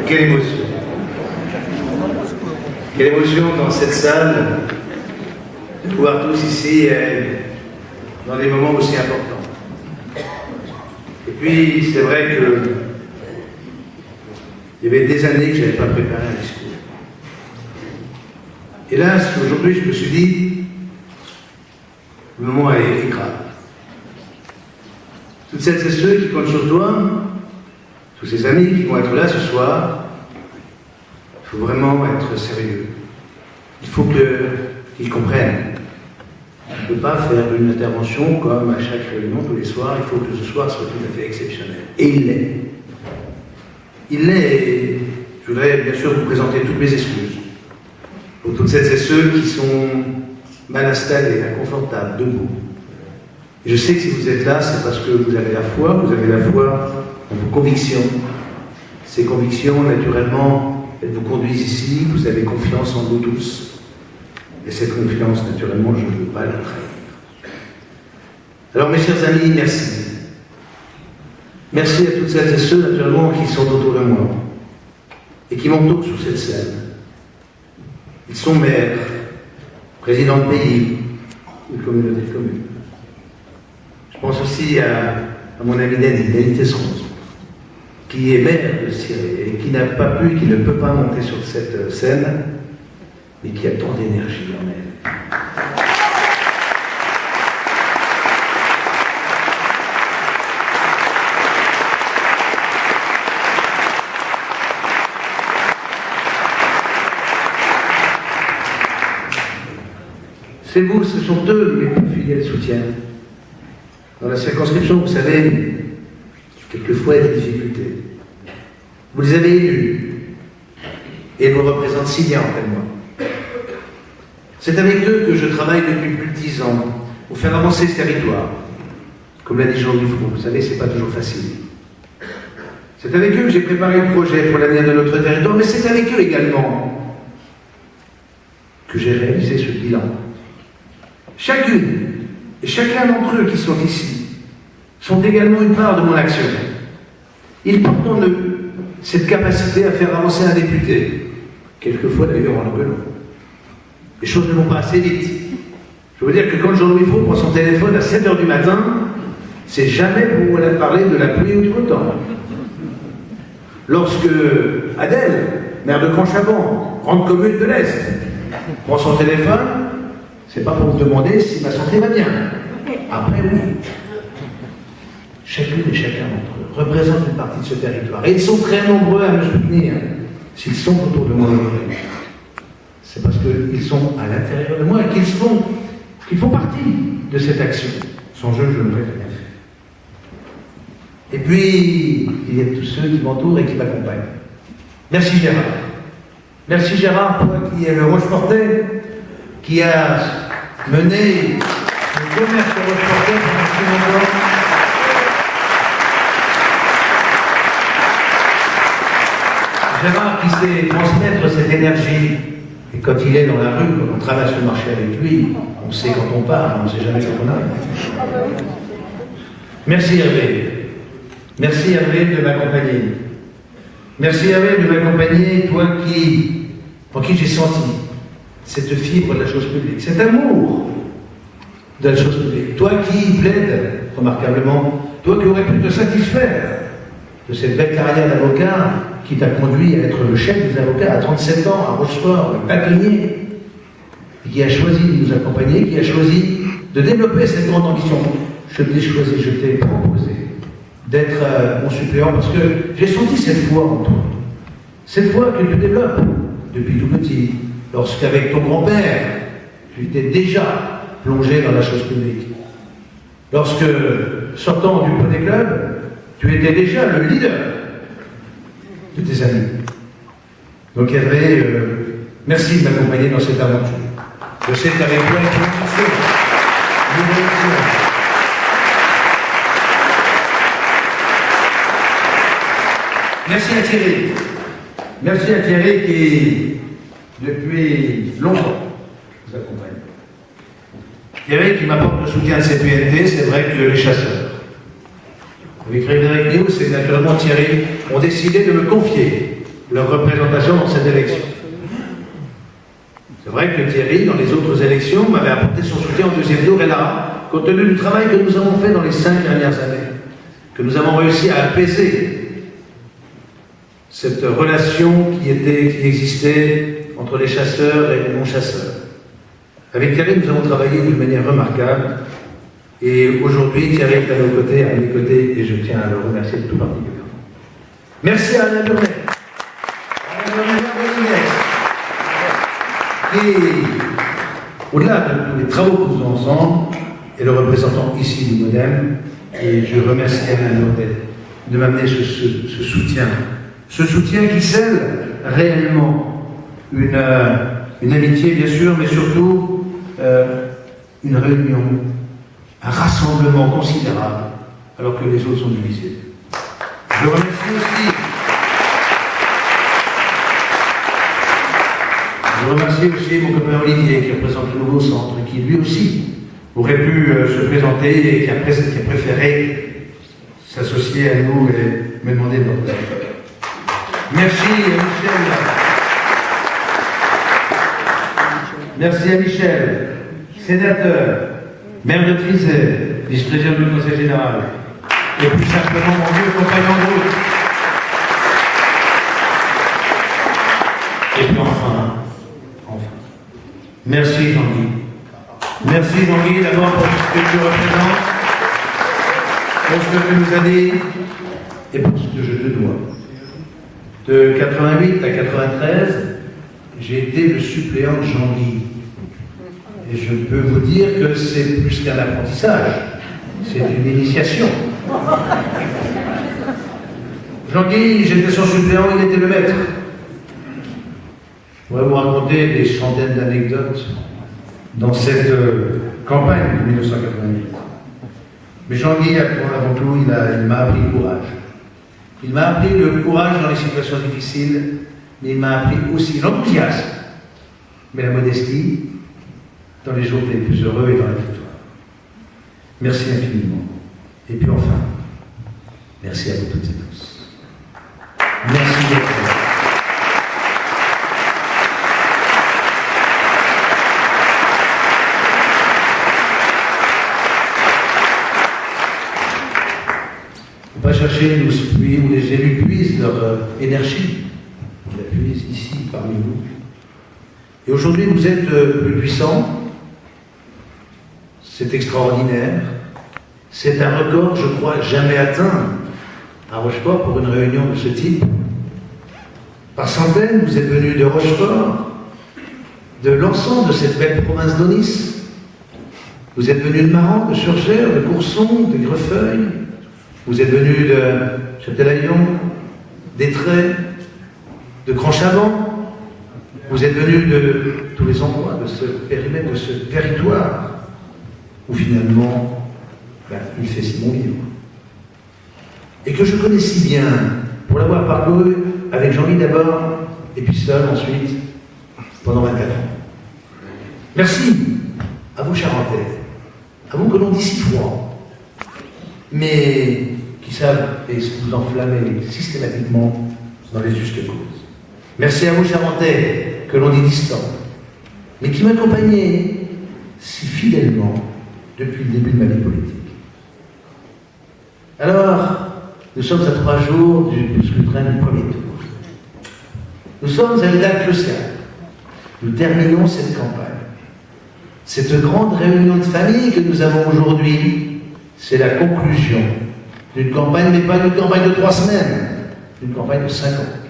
Quelle émotion! Quelle émotion dans cette salle de pouvoir tous ici dans des moments aussi importants. Et puis, c'est vrai que il y avait des années que je n'avais pas préparé un discours. Hélas, aujourd'hui, je me suis dit, le moment est grave. Toutes celles et ceux qui comptent sur toi, tous ces amis qui vont être là ce soir, il faut vraiment être sérieux. Il faut qu'ils comprennent. On ne peut pas faire une intervention comme à chaque réunion tous les soirs. Il faut que ce soir soit tout à fait exceptionnel. Et il l'est. Il l'est. Et je voudrais bien sûr vous présenter toutes mes excuses pour toutes celles et ceux qui sont mal installés, inconfortables, debout. Et je sais que si vous êtes là, c'est parce que vous avez la foi en vos convictions. Ces convictions, naturellement, elles vous conduisent ici, vous avez confiance en vous tous. Et cette confiance, naturellement, je ne veux pas la trahir. Alors, mes chers amis, merci. Merci à toutes celles et ceux, naturellement, qui sont autour de moi et qui m'entourent sur cette scène. Ils sont maires, présidents de pays, ou de communautés de communes. Je pense aussi à mon ami Denis Tesson, qui est maire de Ciré et qui n'a pas pu, qui ne peut pas monter sur cette scène, mais qui a tant d'énergie en elle. C'est vous, ce sont eux mes plus fidèles soutiens. Dans la circonscription, vous savez, quelquefois il y a des difficultés. Vous les avez élus, et ils vous représentent si bien auprès de moi. C'est avec eux que je travaille depuis plus de 10 ans pour faire avancer ce territoire. Comme l'a dit Jean-Louis Froux, vous savez, c'est pas toujours facile. C'est avec eux que j'ai préparé le projet pour l'avenir de notre territoire, mais c'est avec eux également que j'ai réalisé ce bilan. Chacune et chacun d'entre eux qui sont ici sont également une part de mon action. Ils portent en eux cette capacité à faire avancer un député, quelquefois d'ailleurs en engueulant. Les choses ne vont pas assez vite. Je veux dire que quand Jean-Louis Froux prend son téléphone à 7h du matin, c'est jamais pour parler de la pluie ou du beau temps. Lorsque Adèle, maire de Canchabon, grande commune de l'Est, prend son téléphone, c'est pas pour vous demander si ma santé va bien. Après, oui. Chacune et chacun d'entre eux représente une partie de ce territoire. Et ils sont très nombreux à me soutenir. S'ils sont autour de moi aujourd'hui, c'est parce qu'ils sont à l'intérieur de moi et qu'ils font partie de cette action. Sans eux, je n'aurais rien fait. Et puis, il y a tous ceux qui m'entourent et qui m'accompagnent. Merci Gérard. Merci Gérard, toi qui es le Rocheportais, qui a mené le commerce de Rocheportais pendant si longtemps. Gérard qui sait transmettre cette énergie. Et quand il est dans la rue, quand on traverse le marché avec lui, on sait quand on part, on ne sait jamais quand on arrive. Merci Hervé. Merci Hervé de m'accompagner. Merci Hervé de m'accompagner, toi en qui j'ai senti cette fibre de la chose publique, cet amour de la chose publique. Toi qui plaides remarquablement, toi qui aurais pu te satisfaire de cette belle carrière d'avocat qui t'a conduit à être le chef des avocats à 37 ans, à Rochefort, le bâtonnier, et qui a choisi de nous accompagner, qui a choisi de développer cette grande ambition. Je t'ai choisi, je t'ai proposé d'être mon suppléant parce que j'ai senti cette foi en toi. Cette foi que tu développes depuis tout petit, lorsqu'avec ton grand-père, tu étais déjà plongé dans la chose publique. Lorsque, sortant du Poney Club, tu étais déjà le leader de tes amis. Donc Hervé, merci de m'accompagner dans cette aventure. Je sais qu'avec toi, tu vas Merci à Thierry. Merci à Thierry qui, depuis longtemps, nous accompagne. Thierry qui m'apporte le soutien de cette UNT, c'est vrai que les chasseurs. Avec Frédéric Néo, c'est naturellement Thierry, ont décidé de me confier leur représentation dans cette élection. C'est vrai que Thierry, dans les autres élections, m'avait apporté son soutien au deuxième tour, et là, compte tenu du travail que nous avons fait dans les 5 dernières années, que nous avons réussi à apaiser cette relation qui existait entre les chasseurs et les non-chasseurs. Avec Thierry, nous avons travaillé d'une manière remarquable, et aujourd'hui, Thierry est à mes côtés, et je tiens à le remercier tout particulièrement. Merci à Alain Burnet, qui, au-delà de tous les travaux que nous faisons ensemble, est le représentant ici du MoDem, et je remercie Alain Burnet de m'amener ce soutien. Ce soutien qui scelle réellement une amitié, bien sûr, mais surtout une réunion, un rassemblement considérable, alors que les autres sont divisés. Je remercie aussi mon copain Olivier, qui représente le nouveau centre, qui lui aussi aurait pu se présenter et qui a préféré s'associer à nous et me demander de notre présenter. Merci Michel. Merci à Michel, sénateur, maire de Trizay, vice-président du Conseil général, et plus simplement mon vieux compagnon de route. Et puis enfin, merci Jean-Guy. Merci Jean-Guy d'abord pour ce que tu représentes, pour ce que tu nous as dit et pour ce que je te dois. De 88 à 93, j'ai été le suppléant de Jean-Guy. Et je peux vous dire que c'est plus qu'un apprentissage, c'est une initiation. Jean-Guy, j'étais son suppléant, il était le maître. Je pourrais vous raconter des centaines d'anecdotes dans cette campagne de 1988. Mais Jean-Guy, avant tout, il m'a appris le courage. Il m'a appris le courage dans les situations difficiles, mais il m'a appris aussi l'enthousiasme, mais la modestie dans les jours les plus heureux et dans la victoire. Merci infiniment. Et puis enfin, merci à vous toutes et tous. Merci d'être là. On va chercher où les élus puisent leur énergie. Ils la puisent ici, parmi nous. Et aujourd'hui, vous êtes plus puissants. C'est extraordinaire. C'est un record, je crois, jamais atteint à Rochefort pour une réunion de ce type. Par centaines, vous êtes venus de Rochefort, de l'ensemble de cette belle province d'Aunis. Vous êtes venus de Maran, de Surgères, de Courson, de Greffeuil. Vous êtes venus de Châtelaillon, d'Étré, de Grand-Chavant. Vous êtes venus de tous les endroits de ce périmètre, de ce territoire, où finalement, il fait si bon vivre. Et que je connais si bien, pour l'avoir parcouru avec Jean-Guy d'abord, et puis seul ensuite, pendant 24 ans. Merci à vous Charentais, à vous que l'on dit si froid, mais qui savent et vous enflammer systématiquement dans les justes causes. Merci à vous Charentais, que l'on dit distants, mais qui m'accompagnaient si fidèlement depuis le début de ma vie politique. Alors, nous sommes à 3 jours du scrutin du premier tour. Nous sommes à une date cruciale. Nous terminons cette campagne. Cette grande réunion de famille que nous avons aujourd'hui, c'est la conclusion d'une campagne, mais pas d'une campagne de 3 semaines, d'une campagne de 5 ans.